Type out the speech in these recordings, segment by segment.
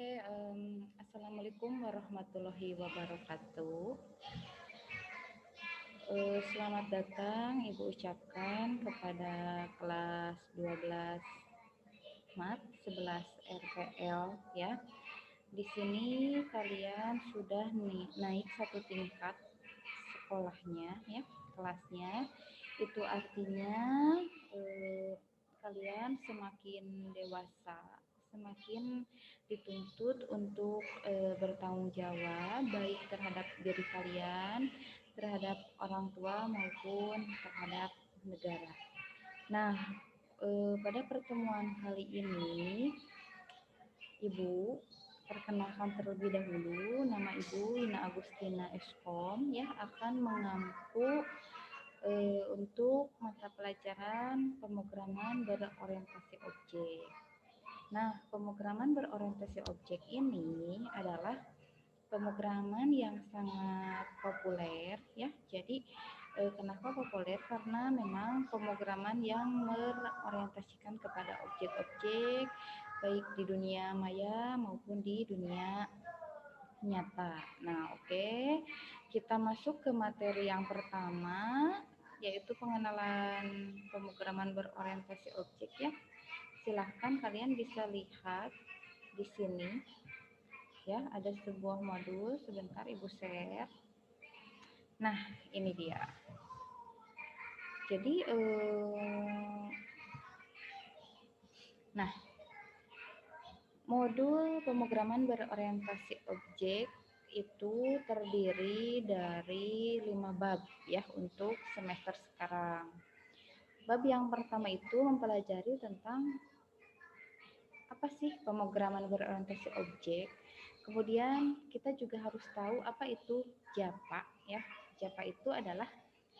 Assalamualaikum warahmatullahi wabarakatuh. Selamat datang Ibu ucapkan kepada kelas 12 Mat 11 RPL ya. Di sini kalian sudah naik satu tingkat sekolahnya ya, kelasnya. Itu artinya kalian semakin dewasa, semakin dituntut untuk bertanggung jawab baik terhadap diri kalian, terhadap orang tua maupun terhadap negara. Nah, pada pertemuan kali ini Ibu perkenalkan terlebih dahulu, nama Ibu Wina Agustina Eskom ya, akan mengampu untuk mata pelajaran pemrograman berorientasi objek. Nah, pemrograman berorientasi objek ini adalah pemrograman yang sangat populer ya. Jadi kenapa populer? Karena memang pemrograman yang berorientasikan kepada objek-objek baik di dunia maya maupun di dunia nyata. Nah, oke. Kita masuk ke materi yang pertama, yaitu pengenalan pemrograman berorientasi objek ya. Silahkan kalian bisa lihat di sini ya, ada sebuah modul. Sebentar Ibu share. Nah, ini dia. Jadi modul pemrograman berorientasi objek itu terdiri dari 5 bab ya untuk semester sekarang. Bab yang pertama itu mempelajari tentang apa sih pemrograman berorientasi objek. Kemudian kita juga harus tahu apa itu Java ya. Java itu adalah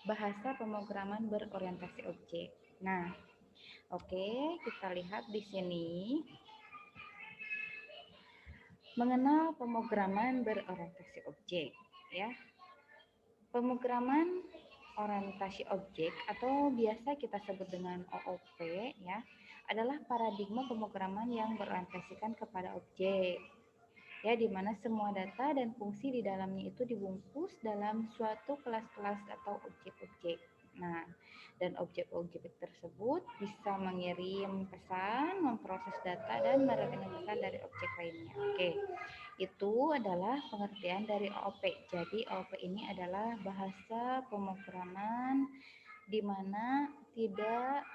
bahasa pemrograman berorientasi objek. Nah, oke, kita lihat di sini. Mengenal pemrograman berorientasi objek ya. Pemrograman orientasi objek atau biasa kita sebut dengan OOP ya, adalah paradigma pemrograman yang berorientasikan kepada objek. Ya, di mana semua data dan fungsi di dalamnya itu dibungkus dalam suatu kelas-kelas atau objek-objek. Nah, dan objek-objek tersebut bisa mengirim pesan, memproses data, dan menerima pesan dari objek lainnya. Oke, itu adalah pengertian dari OOP. Jadi, OOP ini adalah bahasa pemrograman di mana tidak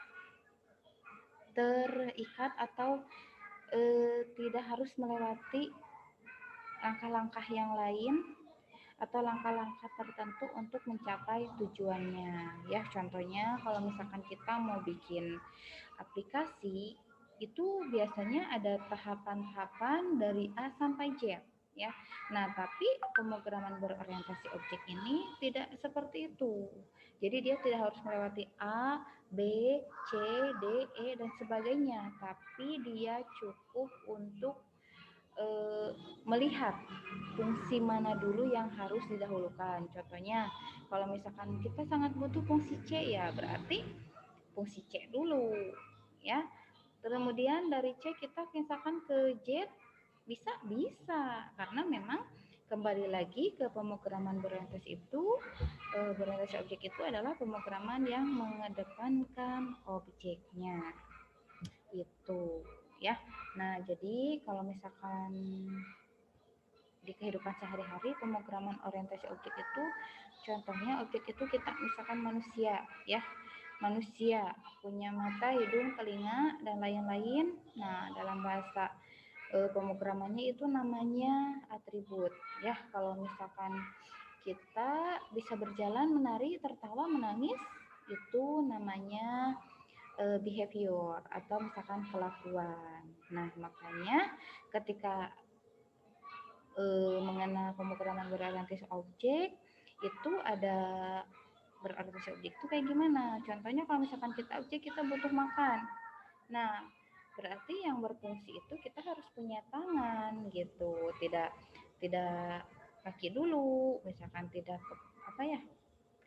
terikat atau tidak harus melewati langkah-langkah yang lain atau langkah-langkah tertentu untuk mencapai tujuannya ya. Contohnya kalau misalkan kita mau bikin aplikasi itu biasanya ada tahapan-tahapan dari A sampai Z ya. Nah, tapi pemrograman berorientasi objek ini tidak seperti itu. Jadi dia tidak harus melewati A, B, C, D, E dan sebagainya, tapi dia cukup untuk melihat fungsi mana dulu yang harus didahulukan. Contohnya, kalau misalkan kita sangat butuh fungsi C ya, berarti fungsi C dulu ya. Kemudian dari C kita misalkan ke Z, bisa karena memang kembali lagi ke pemrograman berorientasi itu, berorientasi objek itu adalah pemrograman yang mengedepankan objeknya itu ya. Nah, jadi kalau misalkan di kehidupan sehari-hari pemrograman orientasi objek itu contohnya objek itu kita misalkan manusia ya. Manusia punya mata, hidung, telinga dan lain-lain. Nah, dalam bahasa pemrogramannya itu namanya atribut ya. Kalau misalkan kita bisa berjalan, menari, tertawa, menangis, itu namanya behavior atau misalkan kelakuan. Nah, makanya ketika mengenal pemrograman berorientasi objek itu ada berorientasi objek itu kayak gimana. Contohnya kalau misalkan kita objek, kita butuh makan. Nah, berarti yang berfungsi itu kita harus punya tangan gitu, tidak kaki dulu, misalkan tidak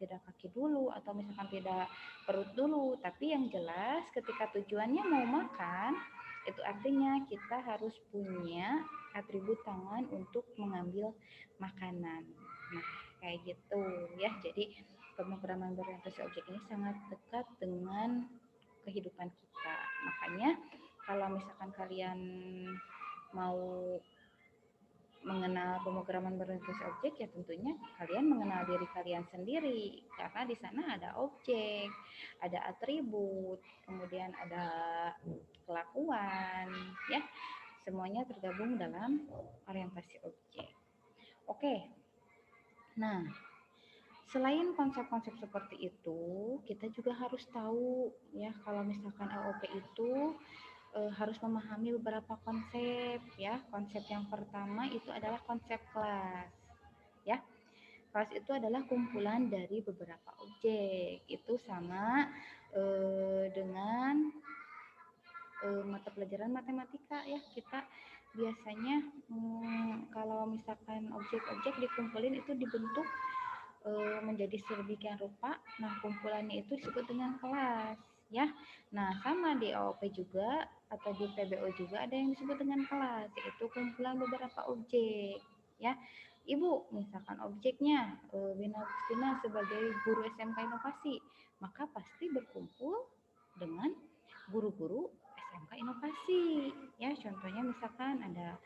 tidak kaki dulu atau misalkan tidak perut dulu, tapi yang jelas ketika tujuannya mau makan Itu artinya kita harus punya atribut tangan untuk mengambil makanan. Nah, kayak gitu ya. Jadi pemrograman berorientasi objek ini sangat dekat dengan kehidupan kita. Makanya kalau misalkan kalian mau mengenal pemrograman berorientasi objek, ya tentunya kalian mengenal diri kalian sendiri, karena di sana ada objek, ada atribut, kemudian ada kelakuan, ya semuanya tergabung dalam orientasi objek. Oke, nah selain konsep-konsep seperti itu, kita juga harus tahu ya kalau misalkan LOP itu harus memahami beberapa konsep ya. Konsep yang pertama itu adalah konsep kelas. Ya. Kelas itu adalah kumpulan dari beberapa objek. Itu sama dengan mata pelajaran matematika ya. Kita biasanya kalau misalkan objek-objek dikumpulin itu dibentuk menjadi sedemikian rupa. Nah, kumpulannya itu disebut dengan kelas ya. Nah, sama di OOP juga atau di PBO juga ada yang disebut dengan kelas, yaitu kumpulan beberapa objek ya. Ibu, misalkan objeknya Wina Agustina sebagai guru SMK Inovasi, maka pasti berkumpul dengan guru-guru SMK Inovasi ya. Contohnya misalkan ada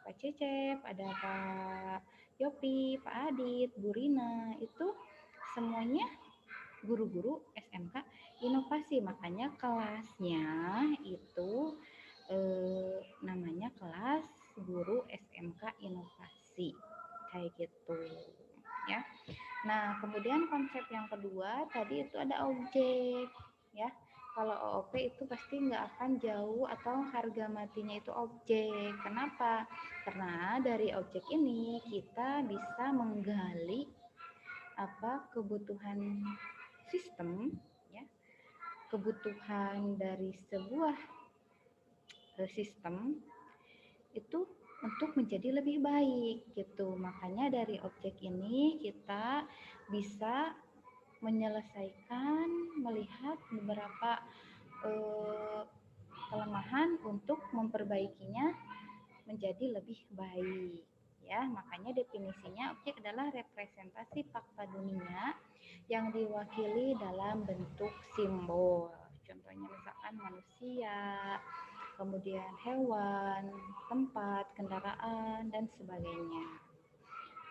Pak Cecep, ada Pak Yopi, Pak Adit, Bu Rina, itu semuanya guru-guru SMK Inovasi. Makanya kelasnya itu namanya kelas guru SMK Inovasi. Kayak gitu ya. Nah, kemudian konsep yang kedua tadi itu ada objek ya. Kalau OOP itu pasti nggak akan jauh atau harga matinya itu objek. Kenapa? Karena dari objek ini kita bisa menggali apa kebutuhan sistem ya, kebutuhan dari sebuah sistem itu untuk menjadi lebih baik gitu. Makanya dari objek ini kita bisa menyelesaikan, melihat beberapa kelemahan untuk memperbaikinya menjadi lebih baik ya. Makanya definisinya objek adalah representasi fakta dunia yang diwakili dalam bentuk simbol. Contohnya misalkan manusia, kemudian hewan, tempat, kendaraan, dan sebagainya.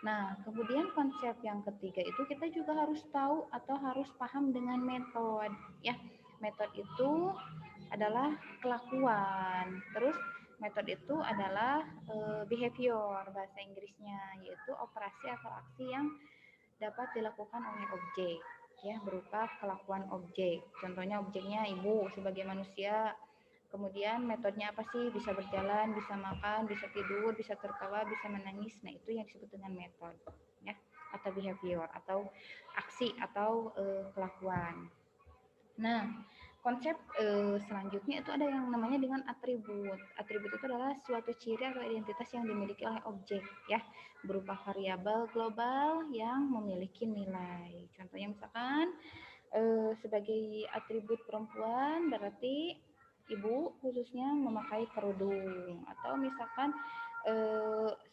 Nah, kemudian konsep yang ketiga itu kita juga harus tahu atau harus paham dengan metode ya. Metode itu adalah kelakuan. Terus metode itu adalah behavior bahasa Inggrisnya, yaitu operasi atau aksi yang dapat dilakukan oleh objek ya, berupa kelakuan objek. Contohnya objeknya ibu sebagai manusia. Kemudian metodenya apa sih? Bisa berjalan, bisa makan, bisa tidur, bisa tertawa, bisa menangis. Nah, itu yang disebut dengan metode ya, atau behavior atau aksi atau kelakuan. Nah, konsep selanjutnya itu ada yang namanya dengan atribut. Atribut itu adalah suatu ciri atau identitas yang dimiliki oleh objek ya, berupa variabel global yang memiliki nilai. Contohnya misalkan sebagai atribut perempuan berarti ibu khususnya memakai kerudung, atau misalkan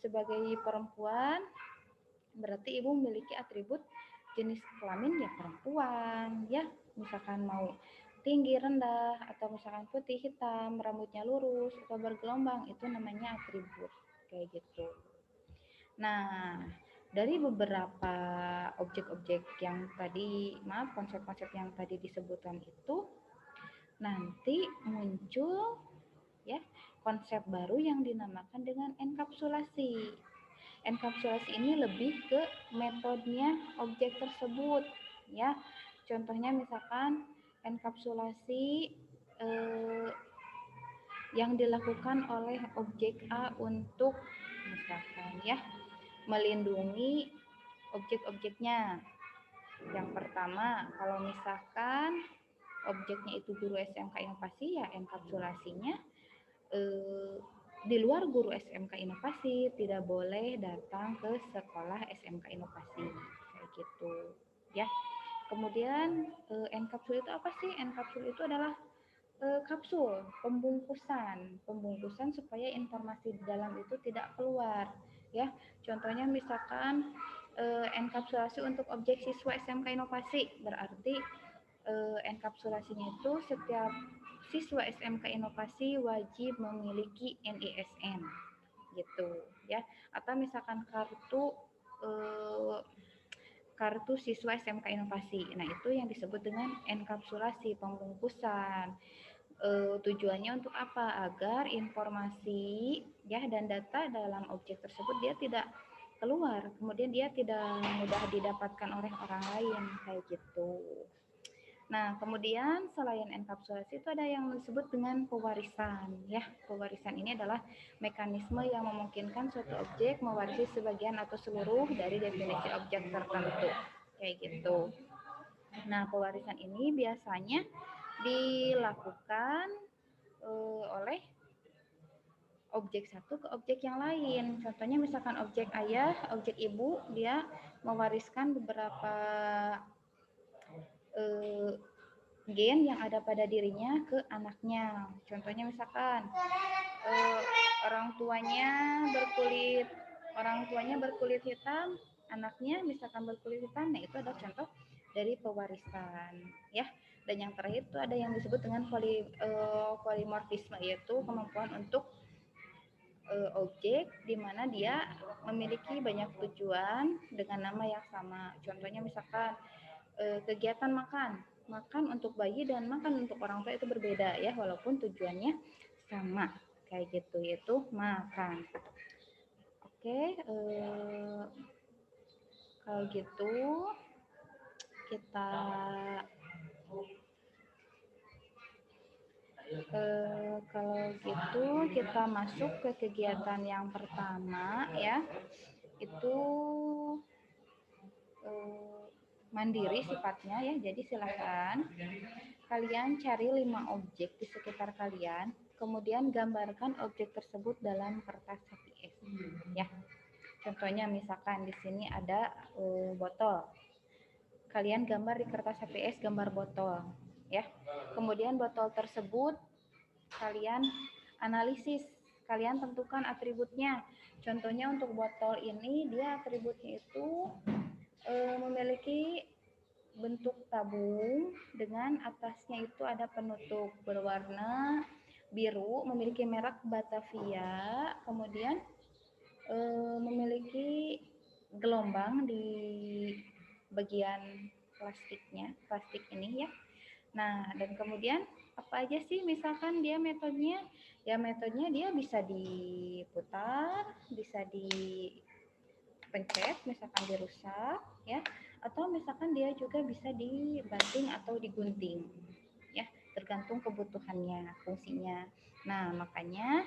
sebagai perempuan berarti ibu memiliki atribut jenis kelamin ya perempuan ya. Misalkan mau tinggi rendah, atau misalkan putih hitam, rambutnya lurus atau bergelombang, itu namanya atribut kayak gitu. Nah, dari beberapa objek-objek yang tadi, konsep-konsep yang tadi disebutkan itu, nanti muncul ya konsep baru yang dinamakan dengan enkapsulasi. Enkapsulasi ini lebih ke metodenya objek tersebut ya. Contohnya misalkan enkapsulasi yang dilakukan oleh objek A untuk misalkan ya melindungi objek-objeknya. Yang pertama, kalau misalkan objeknya itu guru SMK Inovasi, ya enkapsulasinya di luar guru SMK Inovasi tidak boleh datang ke sekolah SMK Inovasi kayak gitu ya. Kemudian enkapsul itu apa sih? Enkapsul itu adalah kapsul kapsul, pembungkusan supaya informasi di dalam itu tidak keluar, ya. Contohnya misalkan enkapsulasi untuk objek siswa SMK Inovasi, berarti enkapsulasinya itu setiap siswa SMK Inovasi wajib memiliki NISN, gitu, ya. Atau misalkan eh, kartu siswa SMK Inovasi. Nah, itu yang disebut dengan enkapsulasi, pembungkusan. Tujuannya untuk apa? Agar informasi ya dan data dalam objek tersebut dia tidak keluar, kemudian dia tidak mudah didapatkan oleh orang lain, kayak gitu. Nah, kemudian selain enkapsulasi itu ada yang disebut dengan pewarisan, ya. Pewarisan ini adalah mekanisme yang memungkinkan suatu objek mewarisi sebagian atau seluruh dari definisi objek tertentu, kayak gitu. Nah, pewarisan ini biasanya dilakukan oleh objek satu ke objek yang lain. Contohnya misalkan objek ayah, objek ibu, dia mewariskan beberapa gen yang ada pada dirinya ke anaknya. Contohnya misalkan eh, orang tuanya berkulit hitam, anaknya misalkan berkulit hitam. Nah, itu adalah contoh dari pewarisan, ya. Dan yang terakhir itu ada yang disebut dengan polimorfisme, yaitu kemampuan untuk objek di mana dia memiliki banyak tujuan dengan nama yang sama. Contohnya misalkan kegiatan makan untuk bayi dan makan untuk orang tua itu berbeda, ya, walaupun tujuannya sama, kayak gitu, yaitu makan. Oke, kalau gitu kita kalau gitu kita masuk ke kegiatan yang pertama, ya, itu mandiri sifatnya, ya. Jadi silakan kalian cari 5 objek di sekitar kalian, kemudian gambarkan objek tersebut dalam kertas HPS, ya. Contohnya misalkan di sini ada botol. Kalian gambar di kertas HPS gambar botol, ya. Kemudian botol tersebut kalian analisis, kalian tentukan atributnya. Contohnya untuk botol ini dia atributnya itu memiliki bentuk tabung dengan atasnya itu ada penutup berwarna biru, memiliki merek Batavia, kemudian memiliki gelombang di bagian plastik ini, ya. Nah, dan kemudian apa aja sih misalkan dia metodenya? Ya, metodenya dia bisa diputar, bisa dipencet, misalkan dirusak, ya. Atau misalkan dia juga bisa dibanting atau digunting, ya, tergantung kebutuhannya, fungsinya. Nah, makanya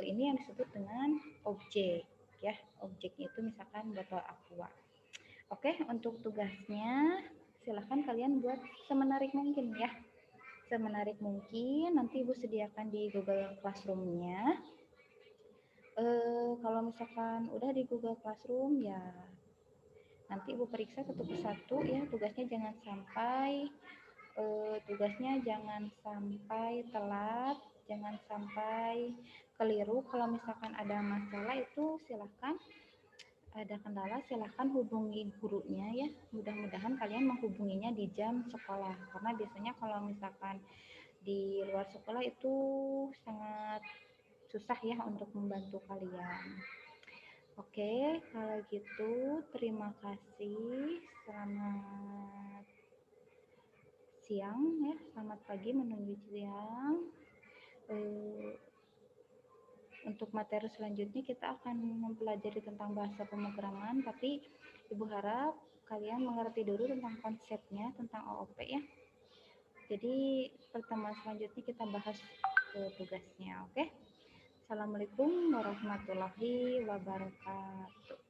ini yang disebut dengan objek, ya. Objeknya itu misalkan botol aqua. Oke, untuk tugasnya silahkan kalian buat semenarik mungkin, ya. Semenarik mungkin, nanti Ibu sediakan di Google Classroom-nya. Kalau misalkan udah di Google Classroom, ya nanti Ibu periksa satu persatu, ya. Tugasnya jangan sampai telat, jangan sampai keliru. Kalau misalkan ada masalah itu silahkan, ada kendala silahkan hubungi gurunya, ya. Mudah-mudahan kalian menghubunginya di jam sekolah, karena biasanya kalau misalkan di luar sekolah itu sangat susah, ya, untuk membantu kalian. Oke, kalau gitu terima kasih. Selamat siang, ya. Selamat pagi menuju siang. Untuk materi selanjutnya kita akan mempelajari tentang bahasa pemrograman, tapi Ibu harap kalian mengerti dulu tentang konsepnya, tentang OOP, ya. Jadi pertemuan selanjutnya kita bahas tugasnya, oke? Assalamualaikum warahmatullahi wabarakatuh.